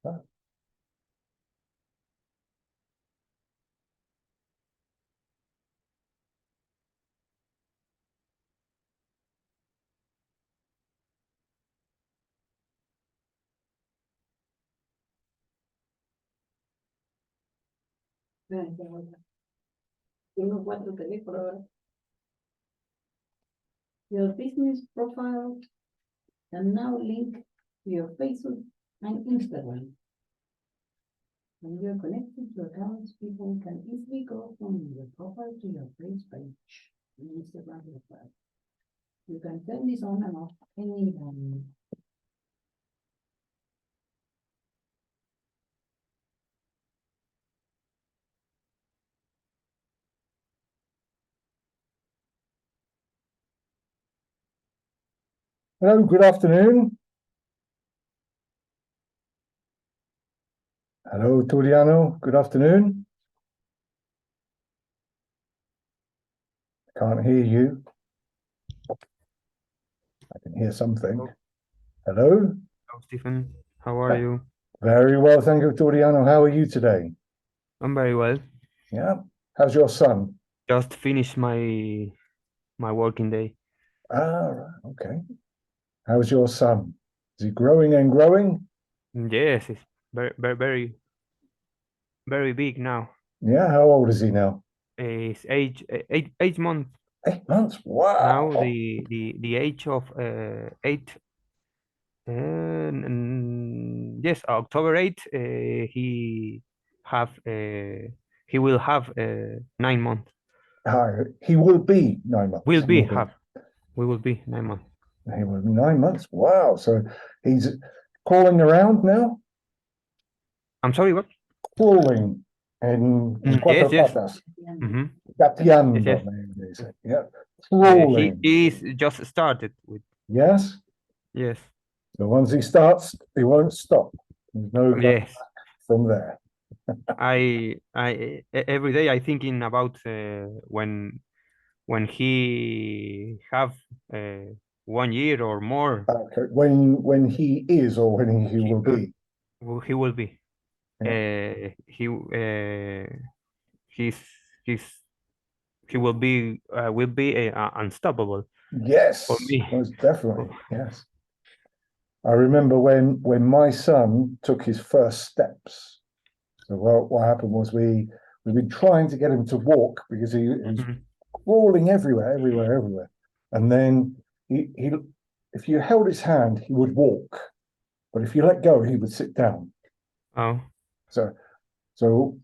Ah, Tengo cuatro teléfonos ahora. Your business profile can now link to your Facebook and Instagram. When you're connected to accounts, people can easily go from your profile to your face page and Instagram profile. You can turn this on and off anytime. hello, good afternoon. Hello, Turiano, good afternoon. Can't hear you. I can hear something. Hello? Hello, Stephen. How are you? Very well, thank you, Turiano. How are you today? I'm very well. Yeah. How's your son? Just finished my working day. Ah, right, okay. How's your son? Is he growing and growing? Yes, it's very big now. Yeah, how old is he now? It's eight months 8 months. now. Wow. The age of 8. Yes, October 8. Have he will have 9 months. He will be 9 months. Will be have. We will be 9 months. He will be 9 months. Wow. So he's crawling around now? I'm sorry, what? Crawling en cuatro Yes, yes. patas. Mhm. Gateando, Yes, yes. maybe they say. Yeah. He Crawling. is just started with. Yes. Yes. So once he starts, he won't stop. There's no going Yes. back from there. Every day I thinking about when he have 1 year or more. Okay. When he is or when he will be. He will be. Yeah. He's he's he will be unstoppable Yes, for me. most definitely. Yes. I remember when my son took his first steps. So what happened was we've been trying to get him to walk because he was Mhm. crawling everywhere. And then he if you held his hand, he would walk. But if you let go, he would sit down. Oh. So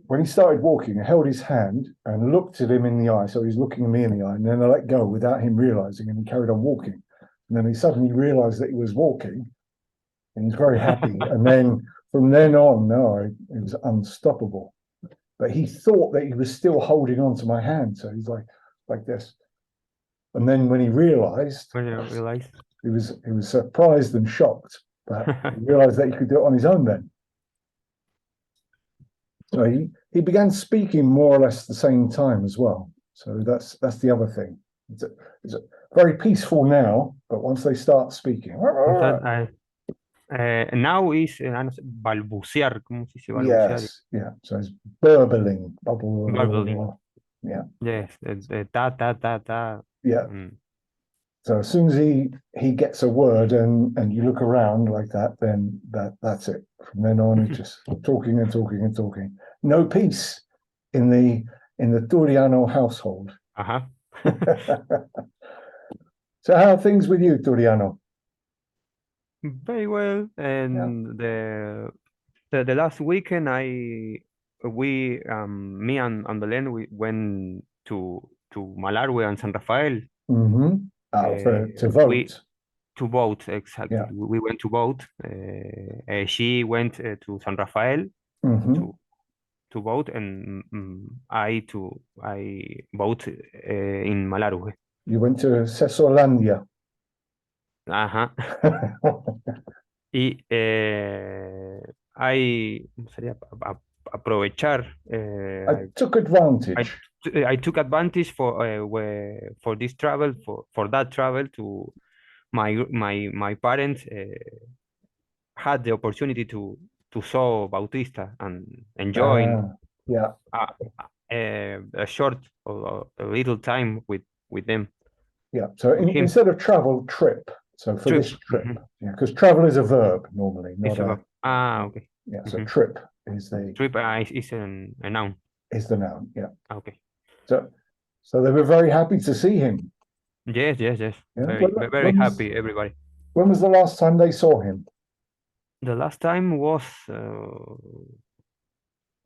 when he started walking, I held his hand and looked at him in the eye. So he's looking at me in the eye, and then I let go without him realizing, and he carried on walking. And then he suddenly realized that he was walking, and he's very happy. And then from then on, no, it was unstoppable. But he thought that he was still holding on to my hand, so he's like this. And then when he realized, When you realize. he was surprised and shocked, but he realized that he could do it on his own then. So he began speaking more or less the same time as well. So that's the other thing. It's very peaceful now, but once they start speaking, Now is no sé, balbucear. ¿Cómo se dice balbucear? yes, yeah. So it's burbling, Burbling. yeah, Yes, ta ta ta ta. yeah. So as soon as he gets a word and you look around like that, then that's it. From then on, it's just talking and talking and talking. No peace in the Turiano household. Ajá. So how are things with you, Turiano? Very well. And the last weekend, me and Belen, we went to Malargüe and San Rafael. Mm-hmm. To vote. To vote, exactly. Yeah. We went to vote. She went to San Rafael Mm-hmm. to vote, and I vote in Malargüe. You went to Cesolandia. Ajá. Y ¿cómo sería? Aprovechar. I took advantage. I took advantage for this travel, for that travel to my parents had the opportunity to saw Bautista and enjoy Yeah, a, a short or a little time with them. yeah. So With him. instead of travel, trip. So for Trip. this trip, Mhm. yeah, because travel is a verb normally, It's not a about okay. yeah. So Mhm. trip is the Trip is a noun. noun. Yeah. Okay. So they were very happy to see him. Yes, yes, yes. Yeah. Very happy, everybody. When was the last time they saw him? The last time was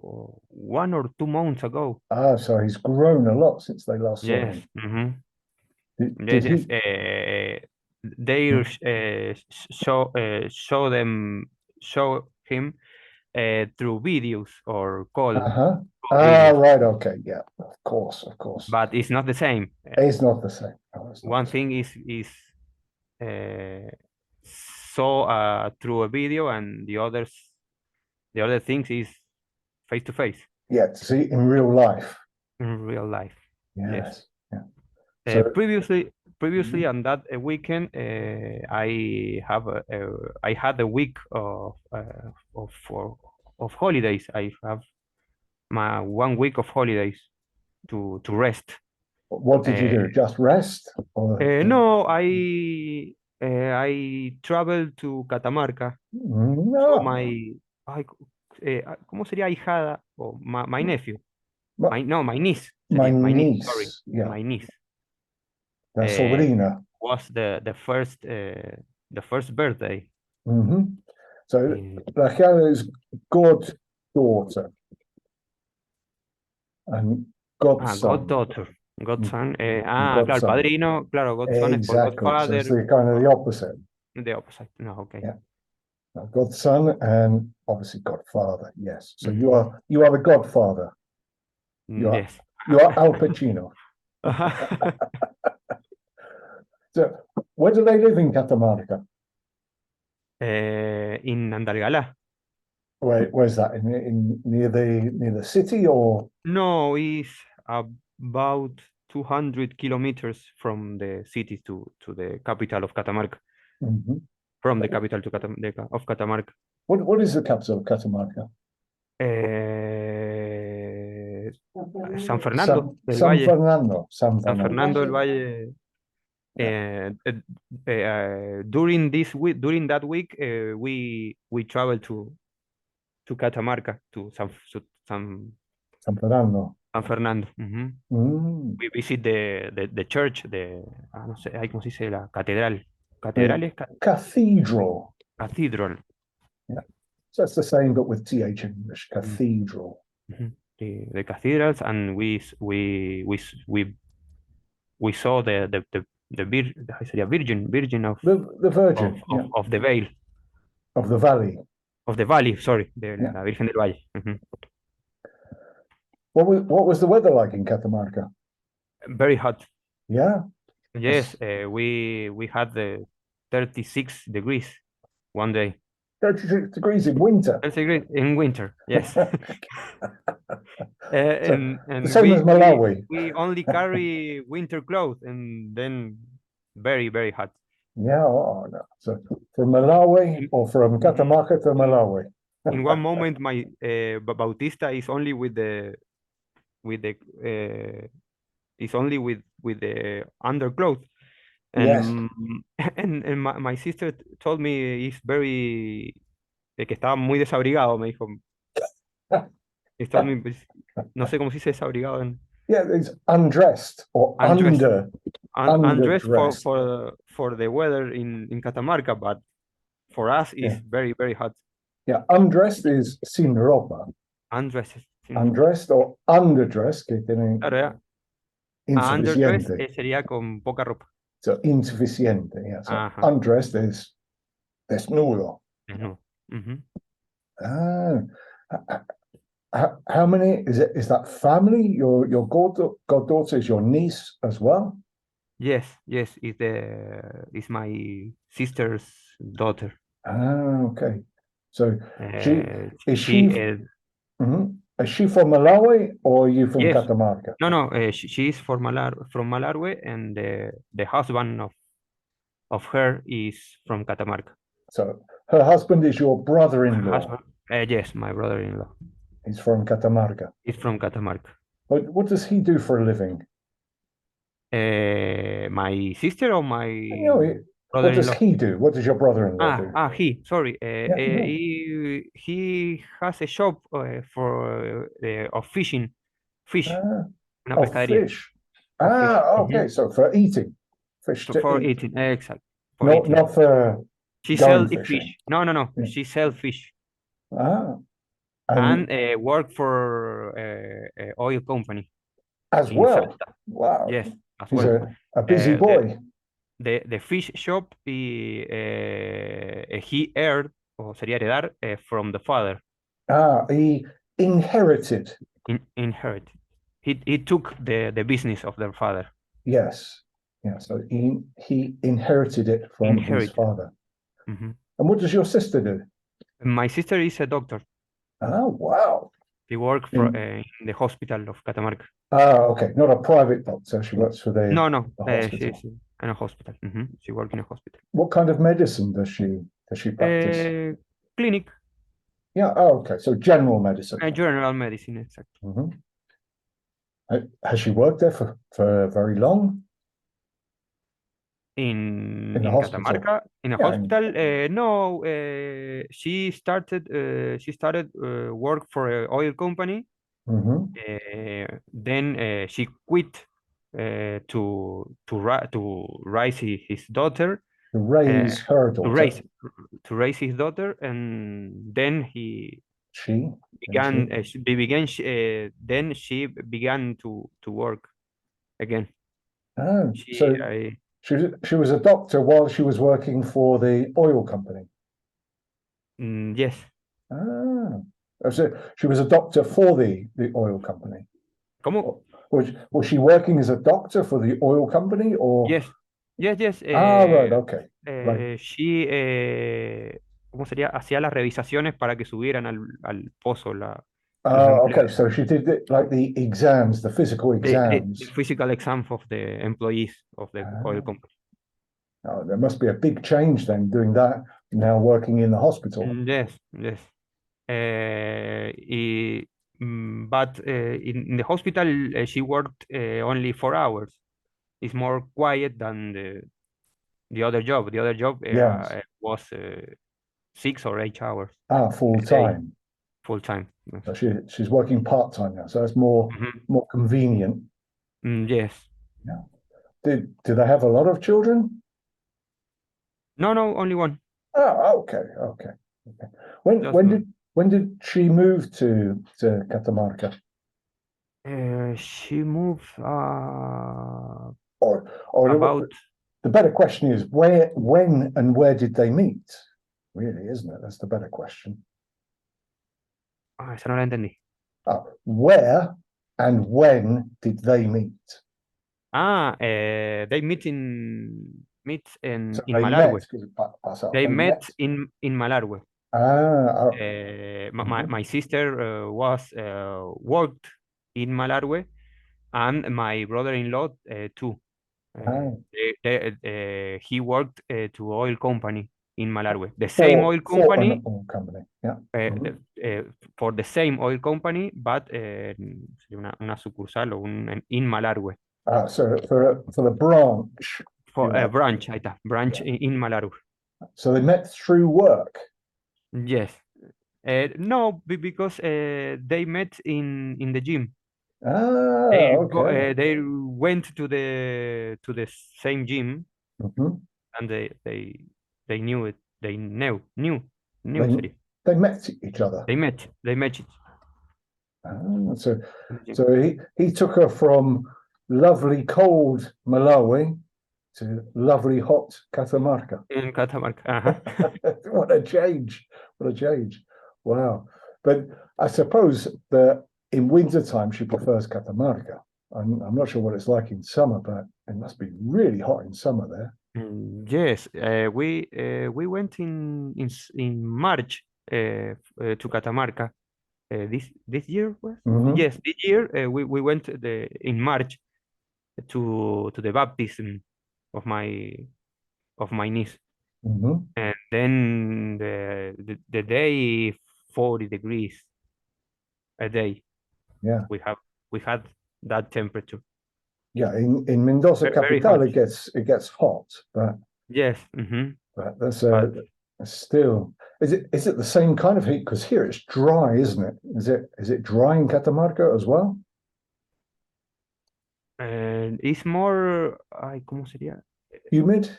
1 or 2 months ago. Ah, so he's grown a lot since they last saw Yes. him. Did Yes, yes. he? They show him through videos or Uh-huh. call Ah, videos, right. Okay. Yeah. Of course. Of course. but it's not the same. It's not the same. No, it's not One the same. thing is uh, saw through a video, and the other things is face to face Yeah, to see in real life. in real life. Yes. Yes. Yeah. Uh, So previously, previously mhm. on that weekend, I had a week of holidays. I have my 1 week of holidays to rest. What did you Uh, do? Just rest? Or no, I traveled to Catamarca. So no. ay, ¿cómo sería ahijada? O my nephew. My, My niece my sería. My niece, sorry. niece, yeah, My niece. la Uh, sobrina. was the first birthday. Hmm. So in Raquel is goddaughter and godson. Goddaughter. Mm, Godson. Claro, Godson. padrino. Claro, godson es por Exactly. So it's godfather. the kind of the opposite. The opposite. No, okay. Yeah. Godson and obviously godfather. Yes. So Mhm. you are the godfather. Yes. You are Al Pacino. So where do they live in Catamarca? In Andalgalá. Where's that? Near the city or No, it's about 200 kilometers from the city to the capital of Catamarca. Mhm. From the capital to of Catamarca. What is the capital of Catamarca? Eh, San Fernando. Fernando del San Valle. Fernando. San San Fernando. Fernando del Valle. Valle. Yeah. During this week, during that week, we traveled to Catamarca, to San, San Fernando. San Fernando. Mhm. Mm. We visit the church, no sé, ay, ¿cómo se dice? La catedral. The Catedral es cathedral. cathedral. Yeah. So it's the same, but with th in English. Mm, Cathedral. mhm. The cathedrals, and we saw how sería? Virgin The Virgin. Yeah. of the Veil, Of the valley. of the Valley, sorry, de Yeah. la Virgen del Valle. Mhm. What was the weather like in Catamarca? Very hot. Yeah. Yes, we had the 36 degrees one day. 36 degrees in winter. 36 degrees in winter, yes. So the And same as Malawi. we only carry winter clothes, and then very, very hot. Yeah. Oh, no. So from Malawi or from Mhm. Catamarca to Malawi. In one moment, my Bautista is only with the is only with the underclothes, Yes. and and my sister told me he's very que estaba muy desabrigado, me dijo. He told me, pues, no sé cómo se dice desabrigado en Yeah, it's undressed or undressed. Undressed underdressed. for the weather in Catamarca, but for us it's Yeah. very, very hot. Yeah, undressed is sin ropa. Undressed. Undressed or underdressed, que tiene Claro, ya. Underdressed insuficiente. sería con poca ropa. So insuficiente, yeah. So Ajá. undressed is desnudo. Desnudo. Ujú. Ah, how many is that family? Your goddaughter is your niece as well? Yes, yes, it's my sister's daughter. Ah, okay. So she is She she mhm. Is she from Malawi or are you from yes. Catamarca? No, she is from Malargüe, and the husband of her is from Catamarca. So her husband is your brother-in-law. husband. Yes, my brother-in-law. He's from Catamarca. He's from Catamarca. What does he do for a living? My sister or my You know, what does brother-in-law? he do? What does your brother-in-law do? He. Sorry. Yeah, no. He has a shop for of fishing, fish, Ah, una oh, pescadería fish. of fish. Okay. So for eating, fish to For eat, eating, exact. For not eating. not for She going sell fishing. fish. No. Yeah. She sell fish Ah, and and work for oil company as in well. Salta. Wow, Yes, as he's well. a busy Uh, the boy. the fish shop he earned o sería heredar from the father. He inherited. Inherit. He took the business of their father. Yes, yeah. So he inherited it from his Inherit. father. Mhm. And what does your sister do? My sister is a doctor. Oh, wow. She works for in the hospital of Catamarca. Okay. Not a private doctor. She works for No. the She's hospital. in a hospital. She works in a hospital. What kind of medicine does she practice? Clinic, Yeah. Oh, okay. So general medicine. general medicine, exactly. Mhm. Has she worked there for very long in the In hospital? Catamarca, in a Yeah. hospital. No, she started work for an oil company. Mhm. Then she quit to raise his daughter, To uh, raise her to daughter. raise to raise his daughter, and then he She and began. she. They began. Then she began to work again. Oh, She so she was a doctor while she was working for the oil company. Yes. Ah, so she was a doctor for the oil company. ¿Cómo? Was she working as a doctor for the oil company or? Yes. Yes. Right, okay. Like, She, ¿cómo sería? Hacía las revisaciones para que subieran al pozo los okay, empleados. so she did like the exams, the physical The exams. physical exam of the employees of the oil Ah, company. there must be a big change then doing that now working in the hospital. Yes. But in the hospital, she worked only 4 hours. It's more quiet than the other job. The other job Yes. was 6 or 8 hours Full a day, time. full time. Yes. So she's working part time now, so it's more Mhm. convenient. Yes. Yeah. Do they have a lot of children? No, only one. Okay. When Just when one. did she move to Catamarca? She moved Or about. the better question is when and where did they meet? Really, isn't it? That's the better question. Esa no la entendí. Where and when did they meet? They meet So in they Malargüe. met because pasa. They They met. met in Malargüe. Mhm. My sister was worked in Malargüe, and my brother-in-law too. Ah, He worked to oil company in Malargüe. The same for oil an company, oil company. Yeah. uh, Mhm. for the same oil company, but una sucursal o in Malargüe. So for the branch, For a like, branch, ahí está, branch yeah. in Malargüe. So they met through work. Yes. No, because they met in the gym. Okay. They went to the same gym, Mhm. and they knew it. They knew They sería. they met each other. They met it So in the gym. so he took her from lovely cold Malawi to lovely hot Catamarca. In Catamarca. Uh-huh. What a change! What a change! Wow. But I suppose that in winter time she prefers Catamarca. I'm not sure what it's like in summer, but it must be really hot in summer there. Yes, we went in March to Catamarca. This year was? Mhm. Yes, this year we went in March to the baptism of my niece. Hmm. and then the day 40 degrees a day. Yeah. We have we had that temperature. Yeah. In Mendoza Very Capital, hot. it gets hot, but Yes. that's But still. Is it the same kind of heat? Because here it's dry, isn't it? Is it dry in Catamarca as well? and it's more, ay, ¿cómo sería? Humid?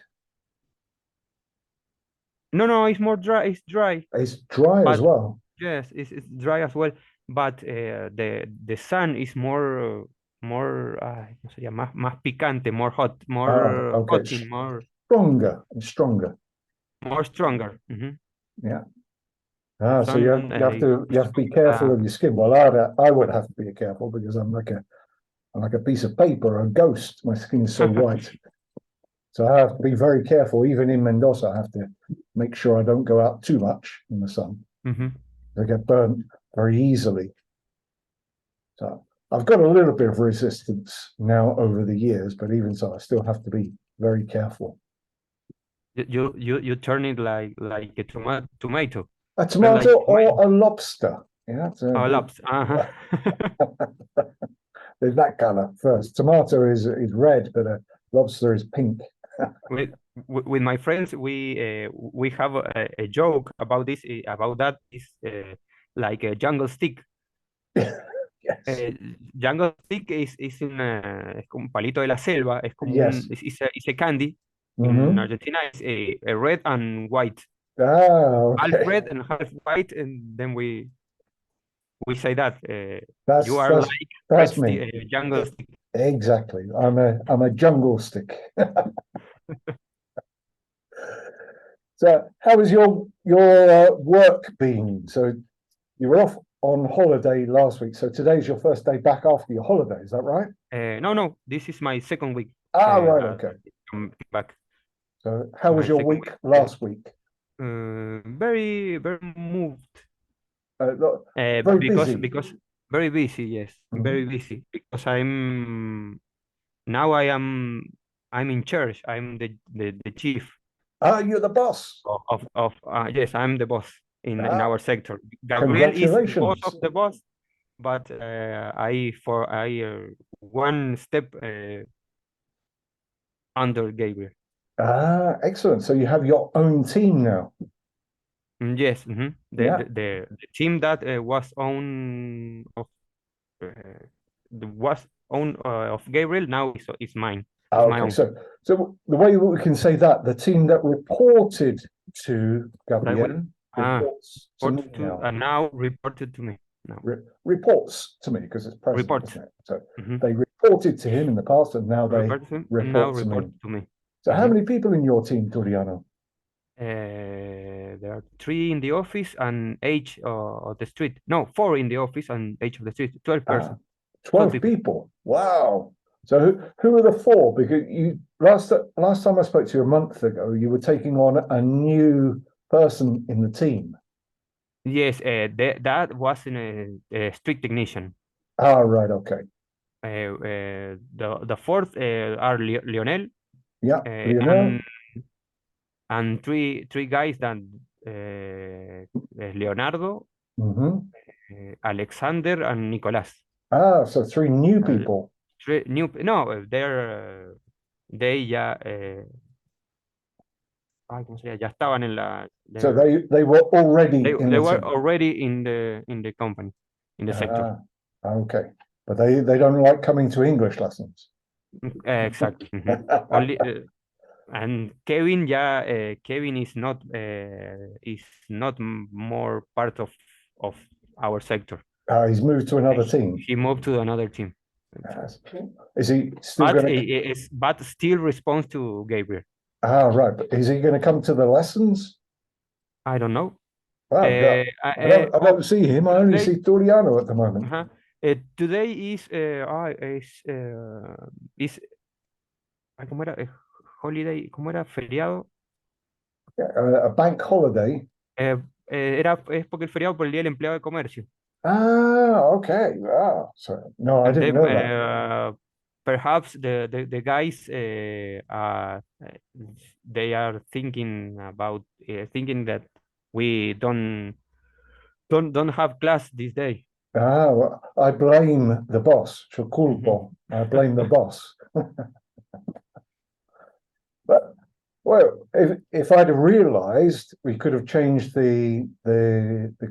No, no, it's more dry. It's dry, It's dry as but well. yes, it's dry as well. But the sun is ¿cómo sería? Más picante, more hot, Ah, more okay. hot, Stronger and stronger. more stronger. Yeah. Ah, so you have, Sun you have to you have to be careful of your skin. Well, I would have to be careful because I'm like a piece of paper, a ghost. My skin is so white. So I have to be very careful. Even in Mendoza, I have to make sure I don't go out too much in the sun. Mhm. I get burnt very easily. So I've got a little bit of resistance now over the years, but even so, I still have to be very careful. You turn it like a tomato. A Turn tomato like or a lobster. Yeah, oh, laps. there's that color first. Tomato is red, but a lobster is pink. with with my friends, we have a joke about this about that is like a jungle stick. Yes, Jungle stick es como un palito de la selva, es como yes. it's a candy. In Hmm. Argentina, it's a red and white, Ah, half okay. red and half white, and then we say that you That's are that's like that's me. jungle stick. Exactly. I'm a jungle stick. So, how was your work been? So, you were off on holiday last week. So today's your first day back after your holiday. Is that right? No, no, this is my second week Ah, right. that Okay. I'm back. So, how was My your second week week. last week? Very, very moved. Look, very Because busy. very busy, yes, Mhm. very busy. Because now I'm in charge. I'm the chief Ah, you're the boss. of yes, I'm the boss in Ah, our sector. Gabriel is the boss of congratulations. the boss, but I one step under Gabriel. Ah, excellent. So you have your own team now. Yes, Yeah. the team that was uh, of Gabriel now is mine. Ah, It's my okay. own. So the way we can say that the team that reported to That we Gabriel reports to me report to now. now reported to me now. Reports to me because it's present, Reports. isn't it? So hmm they reported to him in the past, and now they Report to him and now report to me. report to me. So how hmm many people in your team, Turiano? There are three in the office and eight of the street. No, four in the office and eight of the street. 12 Ah, person. 12 12 people. people. Wow. So who are the four? Because you last time I spoke to you a month ago, you were taking on a new person in the team. Yes, that was in a street technician. Ah, right. Okay. The fourth are Lionel Yeah, uh, Lionel. and three guys that Leonardo, Hmm. Alexander, and Nicolás. Ah, so three new Uh, people. new, no, they ya, ay, ¿cómo se llama? Ya estaban en So they were already in they the were team. already in the company, in the sector. Ah, okay. But they don't like coming to English lessons. Exactly. Only and Kevin, yeah, Kevin is not more part of our sector. He's moved to another He, team. he moved to another team. Yes. Is he still going to? But still responds to Gabriel. Ah, right. But is he going to come to the lessons? I don't know. Wow, Uh, I don't see him. I only Today, see Turiano at the moment. today is ¿cómo era? Holiday, ¿cómo era? Feriado. Yeah, a bank holiday. Es porque el feriado por el Día del Empleado de Comercio. Ah, okay. Ah, so no, I And didn't then know that. perhaps the guys they are thinking about thinking that we don't have class this day. Well, I blame the boss. Yo Mhm. culpo. I blame the boss. But well, if I'd have realised, we could have changed the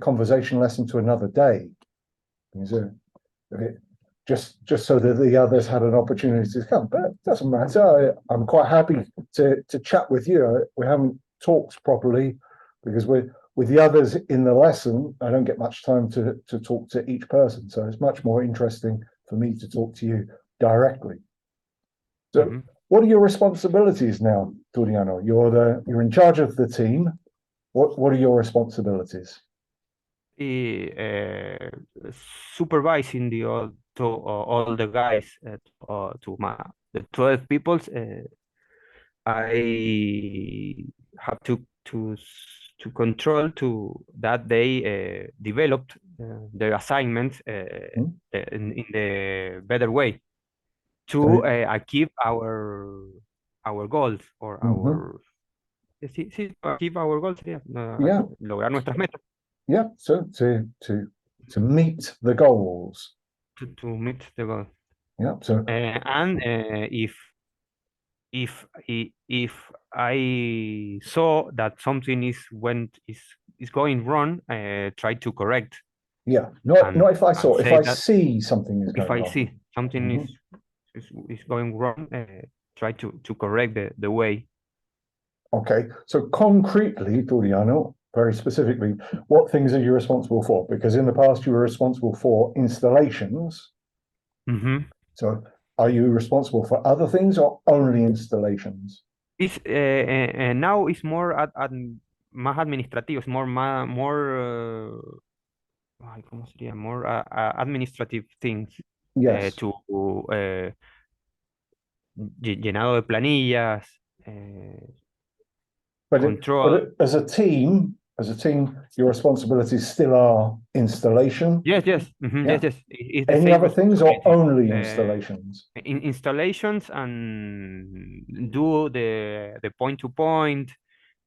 conversation lesson to another day. Is it, just so that the others had an opportunity to come. But it doesn't matter. I'm quite happy to chat with you. We haven't talked properly because we're with the others in the lesson. I don't get much time to talk to each person, so it's much more interesting for me to talk to you directly. So, Mhm. what are your responsibilities now, Turiano? You're in charge of the team. What are your responsibilities? uh, Supervising all the guys to the 12 peoples. I have to control to that they developed their assignments Hmm? in the better way to So, achieve our goals or mhm. our sí, sí, achieve our goals, yeah, Yeah, lograr nuestras metas yeah. So to meet the goals. to meet the goals. Yeah. So And if I saw that something is going wrong, try to correct. yeah, not and not if I and saw, if say I that see something is if going I wrong. see something Mhm. is going wrong, try to correct the way. Okay. So concretely, Giuliano, very specifically, what things are you responsible for? Because in the past you were responsible for installations. Mhm. So are you responsible for other things or only installations? It's now it's more más administrativo, it's more ay, ¿cómo sería? More administrative things Yes. to llenado de planillas, control. As a team, your responsibilities still are installation. Yes, yes, Yeah. yes, yes. It's the Any same other things or responsibility. only installations? Installations and do the point to point,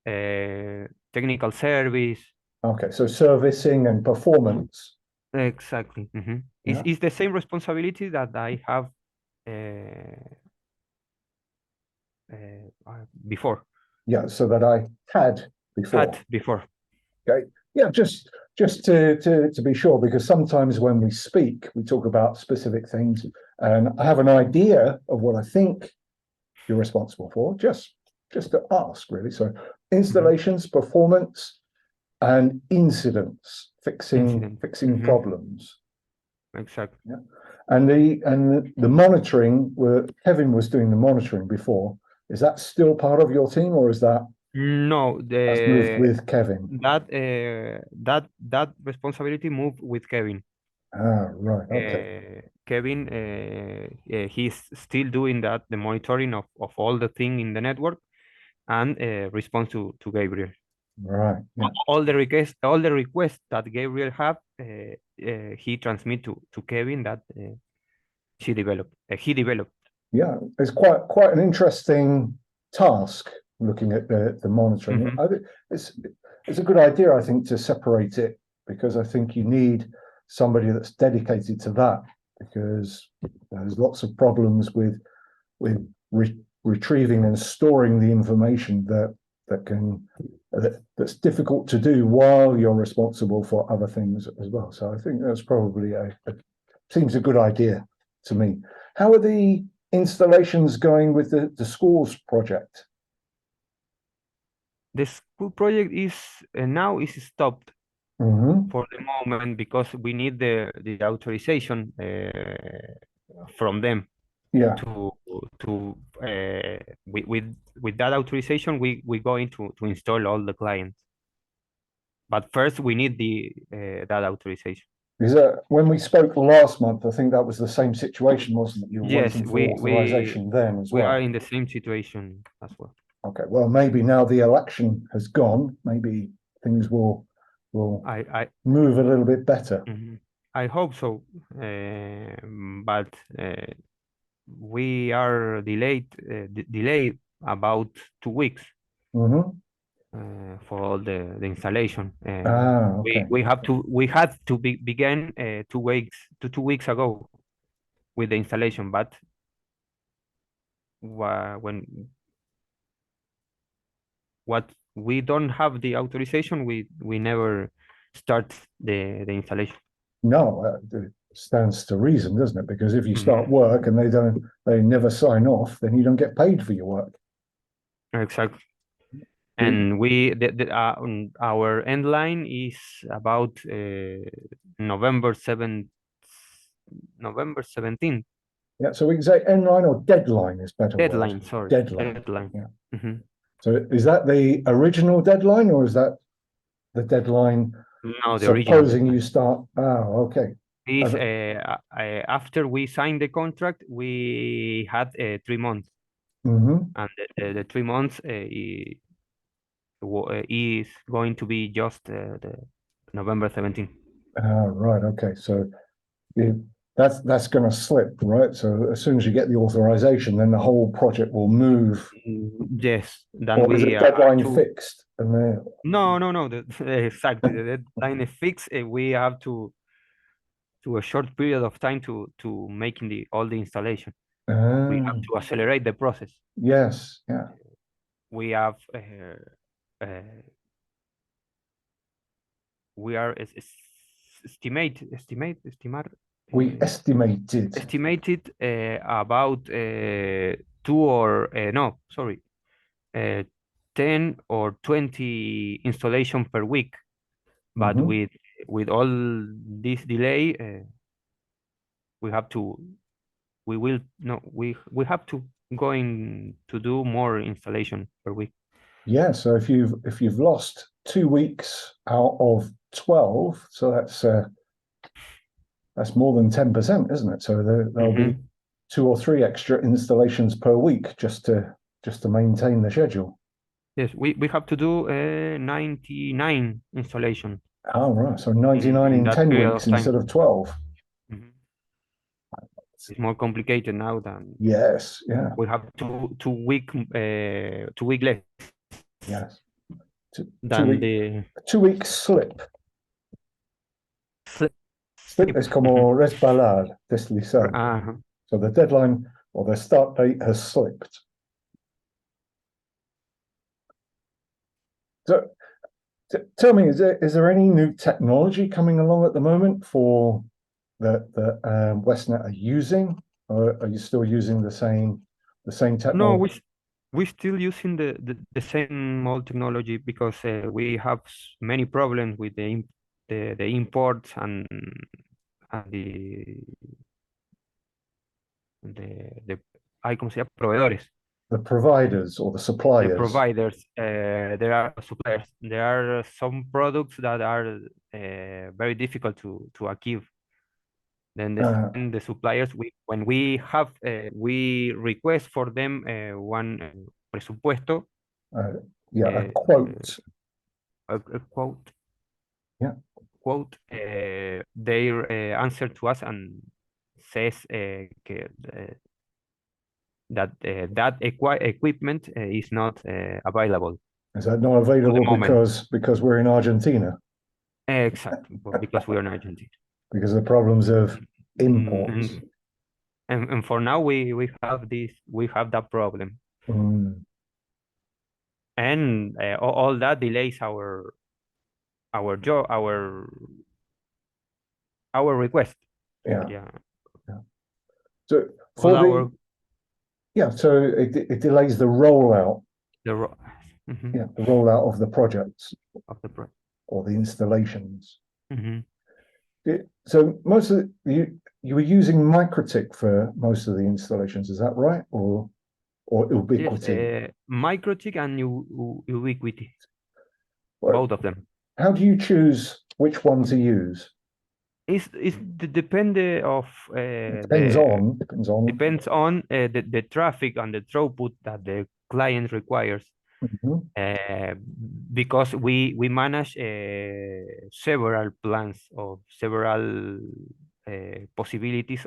technical service. Okay. So servicing and performance. Exactly. Yeah. It's the same responsibility that I have uh, before, Yeah. So that I had before. had before. Okay. Yeah, just to be sure, because sometimes when we speak, we talk about specific things, and I have an idea of what I think you're responsible for. Just to ask, really. So Mhm. installations, performance, and incidents, Incident. fixing problems. Exactly. Yeah. And the monitoring, where Kevin was doing the monitoring before, is that still part of your team, or is that No, has moved with Kevin? that responsibility moved with Kevin. Right. Okay. Kevin, he's still doing that, the monitoring of all the thing in the network, and responds to Gabriel. Right. Yeah. All the requests that Gabriel have, he transmit to Kevin that he developed. Yeah, it's quite an interesting task looking at the monitoring. Mhm. I think it's a good idea, I think, to separate it because I think you need somebody that's dedicated to that because there's lots of problems with retrieving and storing the information that's difficult to do while you're responsible for other things as well. So I think that's probably seems a good idea to me. How are the installations going with the schools project? The school project is now is stopped Mm-hmm. for the moment because we need the authorization from them Yeah, to with that authorization we going to install all the clients. But first we need the that authorization. because when we spoke last month, I think that was the same situation, wasn't it? You were Yes, waiting for authorization then as we are well. in the same situation as well. Okay, well, maybe now the election has gone, maybe things will I move a little bit better. mhm. I hope so, but we are delayed about 2 weeks Hmm. for all the installation. Ah, We okay. we had to begin 2 weeks ago with the installation, but when what we don't have the authorization, we never start the installation. No, it stands to reason, doesn't it? Because if you start Mhm. work and they never sign off, then you don't get paid for your work. Exactly. The- And our end line is about November 7th, November 17th. yeah, so we can say end line or deadline is better word. Deadline, sorry, Deadline. deadline. Yeah. Hmm. So is that the original deadline or is that the deadline No, the original supposing you deadline start? Oh, okay. is Uh, after we signed the contract, we had 3 months, mhm. and the 3 months is going to be just the November 17th. Right. Okay. So you, that's going to slip, right? So as soon as you get the authorization, then the whole project will move, Yes, then or is we a are deadline to. fixed? And then, No. Exactly. The deadline is fixed. We have to a short period of time to making the all the installation. We have ah, to accelerate the process. yes, yeah. We have uh, we are estimar We uh, estimated. estimated about uh, 10 or 20 installation per week. But Hmm. with all this delay, we have to we will no we have to going to do more installation per week. Yeah. So if you've lost 2 weeks out of 12, so that's more than 10%, isn't it? So there'll be Hmm. two or three extra installations per week just to maintain the schedule. Yes, we have to do 99 installation Oh, right. So 99 in in that 10 period weeks of time. instead of 12. Mhm. It's more complicated now than Yes. Yeah. we have two week less Yes. Two, two than week, the 2 weeks slip. slip. Slip is Mhm. como resbalar, deslizar. Uh-huh. So the deadline or the start date has slipped. So tell me, is there any new technology coming along at the moment for that WestNet are using, or are you still using the same No, technology? we still using the same old technology because we have many problems with the imports and the ay, ¿cómo se llama? Proveedores, The providers or the the suppliers? providers. There are suppliers. There are some products that are very difficult to achieve. Then Uh, the suppliers, when we request for them one presupuesto, uh, yeah, a uh, quote. a Yeah, they answer to us and says that that equipment is not available is that not for the available moment. because we're in Argentina Exactly, because we are in Argentina. because of the problems of Mm, imports? and for now we have that problem, Mm, and all that delays our job our request. yeah, Yeah, yeah. So all for the our yeah, so it delays the ro- Mhm, the rollout of the projects of the pro. or the installations. Mhm. So most of you were using MikroTik for most of the installations, is that right? Or Yes, Ubiquity? Microtik and Ubiquity, Well, both of them. how do you choose which one to use? It's depend of It depends the on depends on. depends on the traffic and the throughput that the client requires. Mhm. Uh, because we manage several plans of several possibilities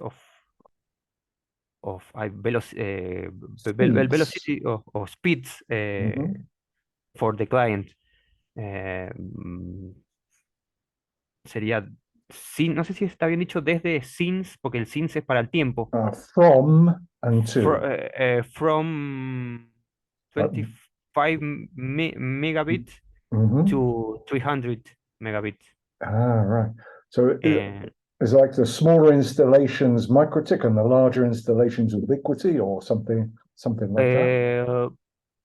Speeds. velocity of speeds Mhm. for the client. Mm, sería no sé si está bien dicho desde since, porque el since es para el tiempo. From and to. From Like, 25 megabits mhm. to 300 megabits. Right. So And it's like the smaller installations MikroTik and the larger installations Ubiquiti or something like that.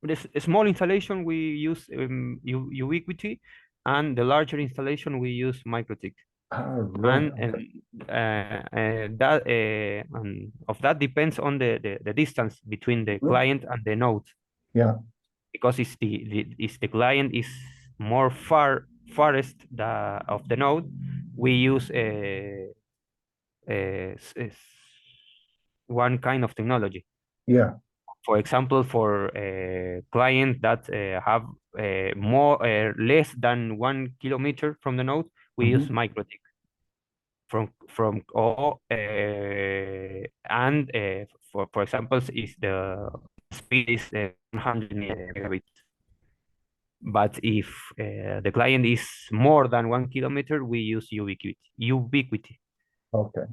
this small installation we use Ubiquiti, and the larger installation we use MikroTik. Right. And Okay. that of that depends on the distance between the Mhm. client and the node, Yeah. because it's the client is more farthest of the node, we use one kind of technology. Yeah. For example, for a client that have more less than 1 kilometer from the node, we use Mhm. MikroTik. From or and for example, is the speed is 100 megabits. But if the client is more than 1 kilometer, we use Ubiquiti. Okay.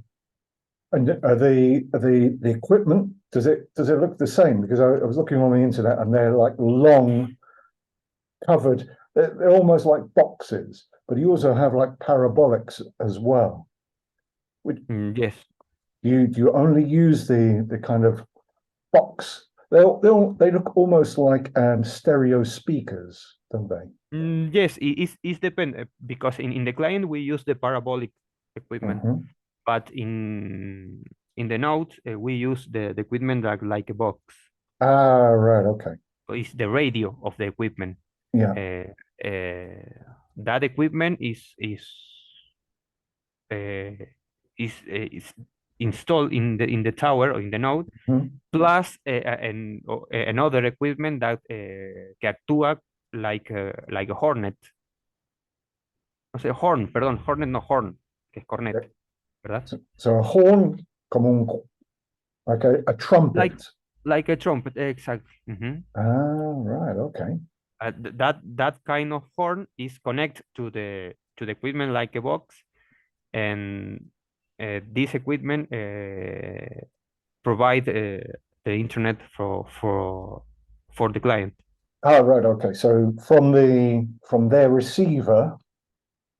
And are the equipment, does it look the same? Because I was looking on the internet and they're like long covered, they're almost like boxes, but you also have like parabolics as well. Would Yes. you only use the kind of box? They look almost like stereo speakers, don't they? Yes, it's depend because in the client we use the parabolic equipment, Mhm. but in the node we use the equipment like a box. Right, okay. So it's the radio of the equipment. Yeah. Uh, that equipment uh, is installed in the tower or in the node, Mhm. plus another equipment that que actúa like a hornet. No sé, horn, perdón, hornet no horn, que es cornet, Okay. ¿verdad? So a horn, como like a Like trumpet. like a trumpet, exactly. Mhm. Right, okay. That kind of horn is connected to the equipment like a box, and this equipment provide the internet for the client. Right, okay. So from their receiver,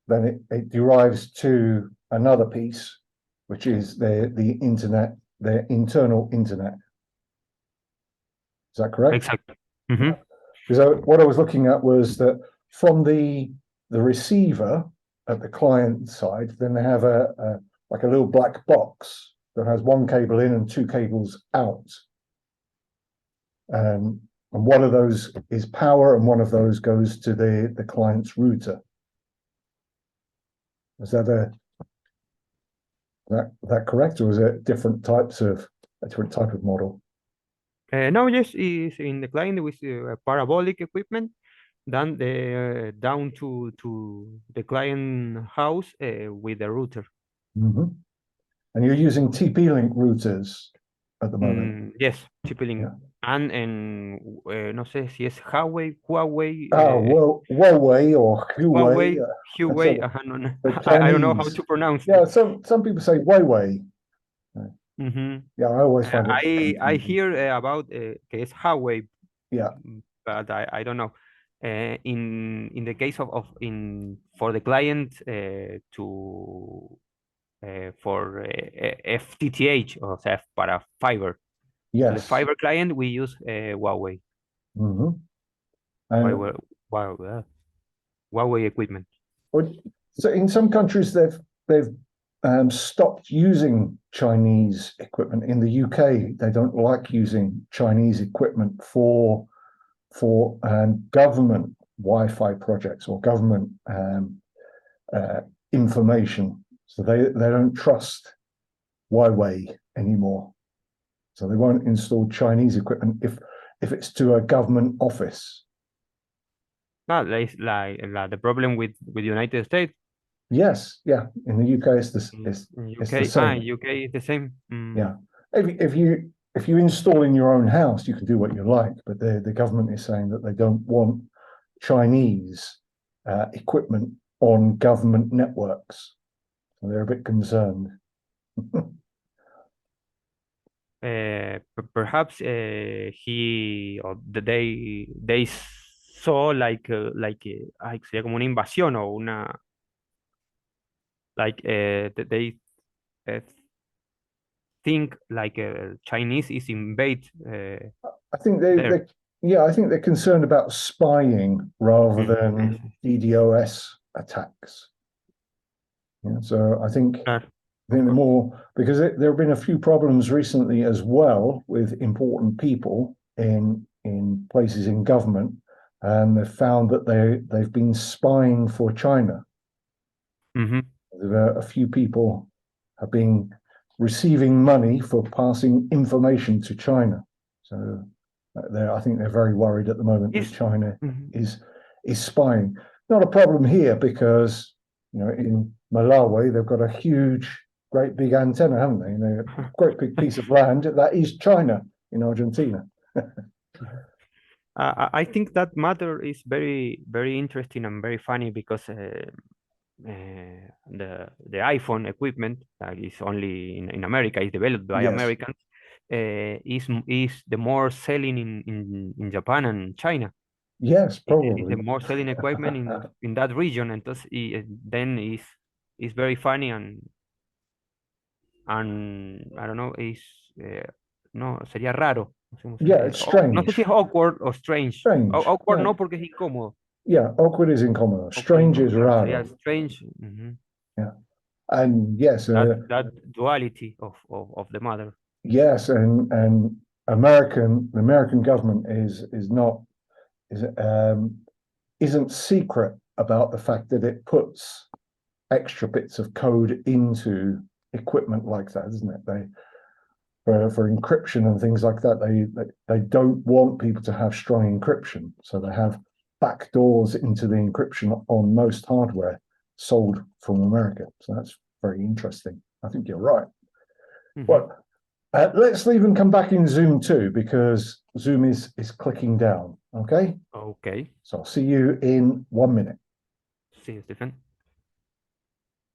then it derives to another piece, which is the internet, their internal internet. Is that correct? Exactly. Mhm. Because what I was looking at was that from the receiver at the client side, then they have a like a little black box that has one cable in and two cables out. And one of those is power, and one of those goes to the client's router. Is that correct, or is it different types of a different type of model? No, yes, is in the client with parabolic equipment, then down to the client house with the router. Mhm. And you're using TP-Link routers at the moment. Yes, TP-Link. Yeah. And no sé si es Huawei, Well, Huawei or Huawei. Huawei, So no, no, the I don't know how Chinese. to pronounce Yeah, it. some people say Huawei. Mhm. Yeah, I always find it I confusing. hear about que es Huawei, Yeah. but I don't know. In the case of for the client to for FTTH, o sea, para fiber. To the Yes. fiber client, we use Huawei, Hmm. And Huawei, Huawei equipment. Well, so in some countries they've stopped using Chinese equipment. In the UK, they don't like using Chinese equipment for government Wi-Fi projects or government uh, information. So they don't trust Huawei anymore. So they won't install Chinese equipment if it's to a government office. No, the problem with United States. Yes, in the UK it's In the UK, same. UK is the same. Yeah. If you if you install in your own house, you can do what you like, but the government is saying that they don't want Chinese equipment on government networks. So they're a bit concerned. Perhaps he or they saw ay, sería como una invasión o una they uh, think like Chinese is invade I think there. I think they're concerned about spying rather Mm, than DDoS attacks. Yeah, so I think claro, of they're course. more because there have been a few problems recently as well with important people in places in government, and they've found that they've been spying for China. Ujú. A few people have been receiving money for passing information to China. So I think they're very worried at the moment that Is- China Ujú. is spying. Not a problem here because in Malawi they've got a great big antenna, haven't they? A great big piece of land that is China in Argentina. I think that matter is very, very interesting and very funny because the iPhone equipment that is only in America, is developed by Yes, Americans, is the more selling in Japan and China. yes, Is probably. the more selling equipment in that region, and then is very funny and I don't know, no, sería raro. No sé cómo Yeah, it's no sé strange. si es awkward o strange. Strange. Awkward Yeah, no porque es incómodo. yeah. Awkward is incómodo. Awkward Strange incómodo, is claro, sería raro. strange. Ujú. Yeah, and yes, That duality of the mother. yes, and the American government is isn't secret about the fact that it puts extra bits of code into equipment like that, isn't it? They for encryption and things like that, they don't want people to have strong encryption, so they have back doors into the encryption on most hardware sold from America. So that's very interesting. I think you're right. Ujú. Well, let's leave and come back in Zoom too, because Zoom is clicking down. Okay, Okay. so I'll see you in 1 minute. Sí, Stephen.